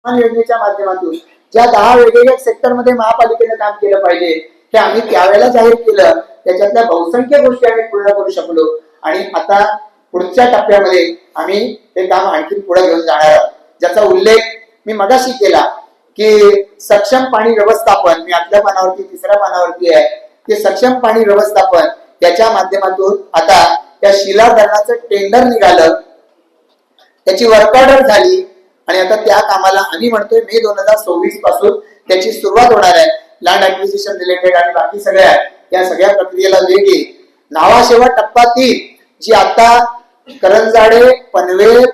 योजनेच्या माध्यमातून ज्या 10 वेगवेगळ्या सेक्टरमध्ये महापालिकेने काम केलं पाहिजे हे आम्ही त्यावेळेला जाहीर केलं. त्याच्यातल्या बहुसंख्य गोष्टी आम्ही पूर्ण करू शकलो आणि आता पुढच्या टप्प्यामध्ये आम्ही हे काम आणखी पुढे घेऊन जाणार आहोत, ज्याचा उल्लेख मी मगाशी केला की सक्षम पाणी व्यवस्थापन. मी आतल्या पानावरती तिसऱ्या पानावरती आहे की सक्षम पाणी व्यवस्थापन याच्या माध्यमातून आता त्या शिला धरणाचं टेंडर निघालं, त्याची वर्क ऑर्डर झाली आणि आता त्या कामाला आम्ही म्हणतोय मे 2026 पासून त्याची सुरुवात होणार आहे. लँड ऍक्विजिशन रिलेटेड आणि बाकी सगळ्या या सगळ्या प्रक्रियेला वेग येईल. नावाशेवा टप्पा 3 जी आता करंजाडे, पनवेल,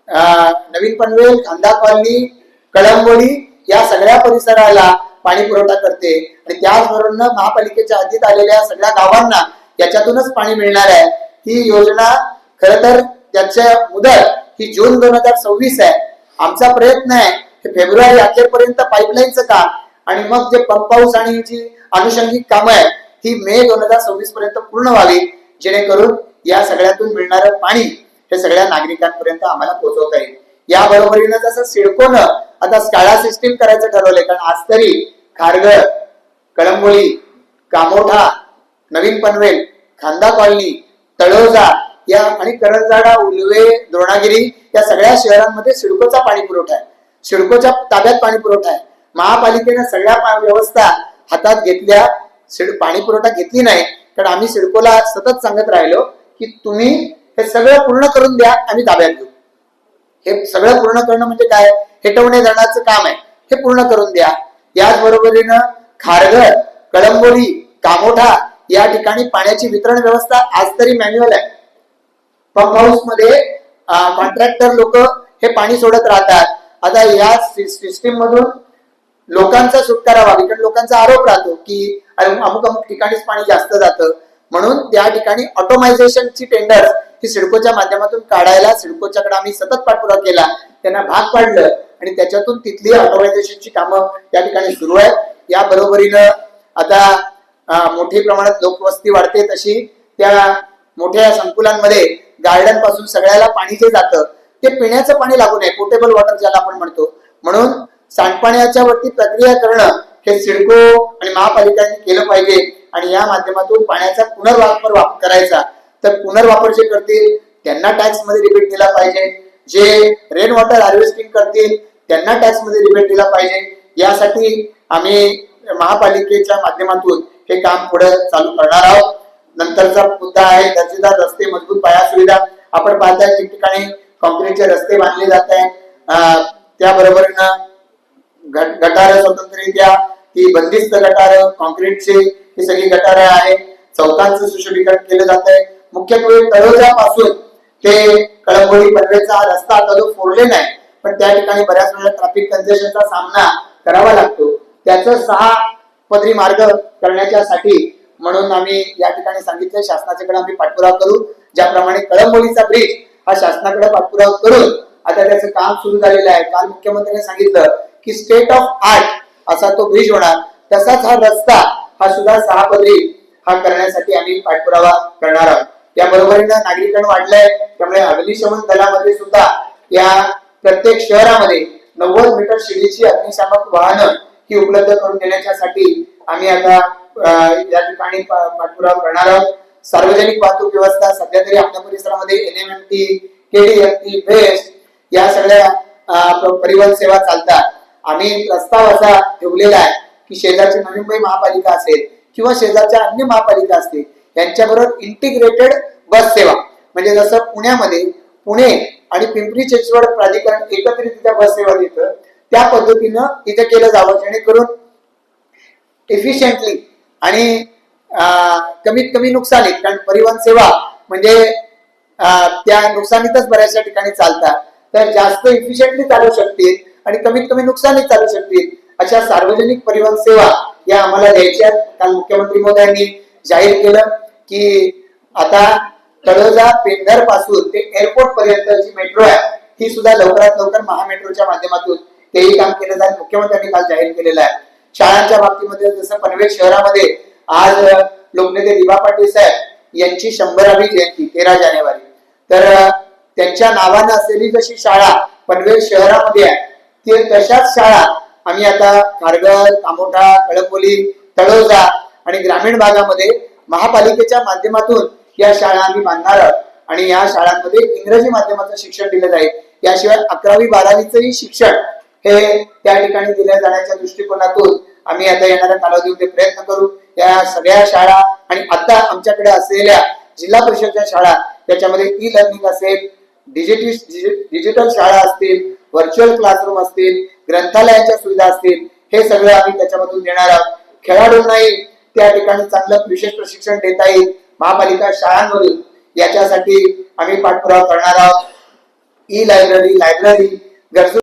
नवीन पनवेल, खांदा कॉलनी, कळंबोली या सगळ्या परिसराला पाणी पुरवठा करते आणि त्याचबरोबर महापालिकेच्या हद्दीत आलेल्या सगळ्या गावांना याच्यातूनच पाणी मिळणार आहे. ही योजना खर तर त्याच्या मुदत ही जून 2026 आहे. आमचा प्रयत्न आहे की फेब्रुवारी अखेरपर्यंत पाईपलाईनचं काम आणि मग जे पंप हाऊस आणि जी अनुषंगिक कामं आहेत ही मे 2026 पर्यंत पूर्ण व्हावी, जेणेकरून या सगळ्यातून मिळणारं पाणी हे सगळ्या नागरिकांपर्यंत आम्हाला पोहोचवता येईल. या बरोबरीनं जसं सिडकोनं आता स्काळा सिस्टीम करायचं ठरवलंय, कारण आज तरी खारघर, कळंबोली, कामोठा, नवीन पनवेल, खांदा कॉलनी, तळोजा या आणि करंजाडा, उलवे, द्रोणागिरी या सगळ्या शहरांमध्ये सिडकोचा पाणी पुरवठा आहे, सिडकोच्या ताब्यात पाणी पुरवठा आहे. महापालिकेने सगळ्या व्यवस्था हातात घेतल्या, पाणी पुरवठा घेतली नाही, कारण आम्ही सिडकोला सतत सांगत राहिलो की तुम्ही हे सगळं पूर्ण करून द्या, आम्ही ताब्यात घेऊ. हे सगळं पूर्ण करणं म्हणजे काय, हेटवणे धरणाचं काम आहे, हे पूर्ण करून द्या. याच बरोबरीनं खारघर, कळंबोली, कामोठा या ठिकाणी पाण्याची वितरण व्यवस्था आज तरी मॅन्युअल आहे. पंप हाऊस मध्ये कॉन्ट्रॅक्टर लोक हे पाणी सोडत राहतात. आता या सिस्टीम मधून लोकांचा सुटकारा व्हावी, कारण लोकांचा आरोप राहतो की अमुक अमुक ठिकाणीच पाणी जास्त जातं, म्हणून त्या ठिकाणी ऑटोमायझेशनची टेंडर ही सिडकोच्या माध्यमातून काढायला सिडकोच्याकडे आम्ही सतत पाठपुरावा केला, त्यांना भाग पाडलं आणि त्याच्यातून तिथली ऑटोमायझेशनची कामं त्या ठिकाणी सुरू आहेत. या बरोबरीनं आता मोठ्या प्रमाणात लोकवस्ती वाढते, तशी त्या मोठ्या संकुलांमध्ये गार्डन पासून सगळ्याला पाणी जे जातं ते पिण्याचं पाणी लागू नये, पोर्टेबल वॉटर ज्याला आपण म्हणतो, म्हणून सांडपाण्याच्या वरती प्रक्रिया करणं हे सिडको आणि महापालिकांनी केलं पाहिजे आणि या माध्यमातून पाण्याचा पुनर्वापर करायचा. तर पुनर्वापर जे करतील त्यांना टॅक्स मध्ये रिबेट दिला पाहिजे, जे रेन वॉटर हार्वेस्टिंग करतील त्यांना टॅक्स मध्ये रिबेट दिला पाहिजे. यासाठी आम्ही महापालिकेच्या माध्यमातून हे काम पुढे चालू करणार आहोत. नंतरचा मुद्दा आहे दर्जेदार रस्ते, मजबूत पाया सुविधा. आपण पाहताय ठिकठिकाणी कॉन्क्रीटचे रस्ते बांधले जात आहेत, त्याबरोबरीनं गटार स्वतंत्ररित्या ती बंदिस्त गटार कॉन्क्रीटचे ही सगळी गटार आहे. चौकांचं सुशोभीकरण केलं जात आहे. मुख्यत्वे तळोजापासून ते कळंबोली पनवेलचा हा रस्ता आता जो फोरलेन आहे, पण त्या ठिकाणी बऱ्याच वेळा ट्रॅफिक कंजेशनचा सामना करावा लागतो. त्याचं 6 पदरी मार्ग करण्याच्यासाठी म्हणून आम्ही या ठिकाणी सांगितलं शासनाच्याकडे आम्ही पाठपुरावा करू. ज्याप्रमाणे कळंबोलीचा ब्रिज हा शासनाकडे पाठपुरावा करून आता त्याचं काम सुरू झालेलं आहे. काल मुख्यमंत्र्यांनी सांगितलं की स्टेट ऑफ आर्ट असा तो ब्रिज होणार, तसाच हा रस्ता हा सुद्धा 6 पदरी हा करण्यासाठी आम्ही पाठपुरावा करणार आहोत. या बरोबरीनं नागरिकांना वाढलंय, त्यामुळे अग्निशमन दलामध्ये सुद्धा या प्रत्येक शहरामध्ये 90 मीटर शिडीची अग्निशामक वाहनं ही उपलब्ध करून देण्यासाठी आम्ही आता या ठिकाणी पाठपुरावा करणार आहोत. सार्वजनिक वाहतूक व्यवस्था सध्या तरी आपल्या परिसरामध्ये NMMT, KDMT, बेस्ट या सगळ्या परिवहन सेवा चालतात. आम्ही प्रस्ताव असा ठेवलेला आहे की शेजारची नवी मुंबई महापालिका असेल किंवा शेजारच्या अन्य महापालिका असतील यांच्याबरोबर इंटिग्रेटेड बस सेवा, म्हणजे जसं पुण्यामध्ये पुणे आणि पिंपरी चिंचवड प्राधिकरण एकत्रितरित्या बस सेवा देतं, त्या पद्धतीनं इथे केलं जावं, जेणेकरून एफिशियंटली आणि कमीत कमी नुकसानीत, कारण परिवहन सेवा म्हणजे त्या नुकसानीतच बऱ्याचशा ठिकाणी चालतात, तर जास्त इफिशियंटली चालू शकतील आणि कमीत कमी नुकसानीत चालू शकतील अशा सार्वजनिक परिवहन सेवा या आम्हाला द्यायच्या. काल मुख्यमंत्री महोदयांनी जाहीर केलं की आता तळोजा पेंढर पासून ते एअरपोर्ट पर्यंत जी मेट्रो आहे ही सुद्धा लवकरात लवकर महामेट्रोच्या माध्यमातून तेही काम केलं जाईल, मुख्यमंत्र्यांनी काल जाहीर केलेलं आहे. शाळांच्या बाबतीमध्ये जसं पनवेल शहरामध्ये आज लोकनेते दिबा पाटील साहेब यांची 100वी जयंती 13 जानेवारी, तर त्यांच्या नावानं असलेली जशी शाळा पनवेल शहरामध्ये आहे तशाच शाळा आम्ही आता खारघर, कामोठा, कळंबोली, तळोजा आणि ग्रामीण भागामध्ये महापालिकेच्या माध्यमातून या शाळा आम्ही बांधणार आहोत आणि या शाळांमध्ये इंग्रजी माध्यमाचं शिक्षण दिलं जाईल. याशिवाय 11वी-12वीचंही शिक्षण हे त्या ठिकाणी दिल्या जाण्याच्या दृष्टिकोनातून आम्ही आता येणाऱ्या कालावधीमध्ये प्रयत्न करू. या सगळ्या शाळा आणि आता आमच्याकडे असलेल्या जिल्हा परिषदच्या शाळा त्याच्यामध्ये ई लर्निंग असेल, डिजिटल शाळा असतील, व्हर्च्युअल क्लासरूम असतील, ग्रंथालयाच्या सुविधा असतील, हे सगळं आम्ही त्याच्यामधून देणार आहोत. खेळाडूंनाही त्या ठिकाणी चांगलं विशेष प्रशिक्षण देता येईल महापालिका शाळांमधून, याच्यासाठी आम्ही पाठपुरावा करणार आहोत. ई लायब्ररी गरजू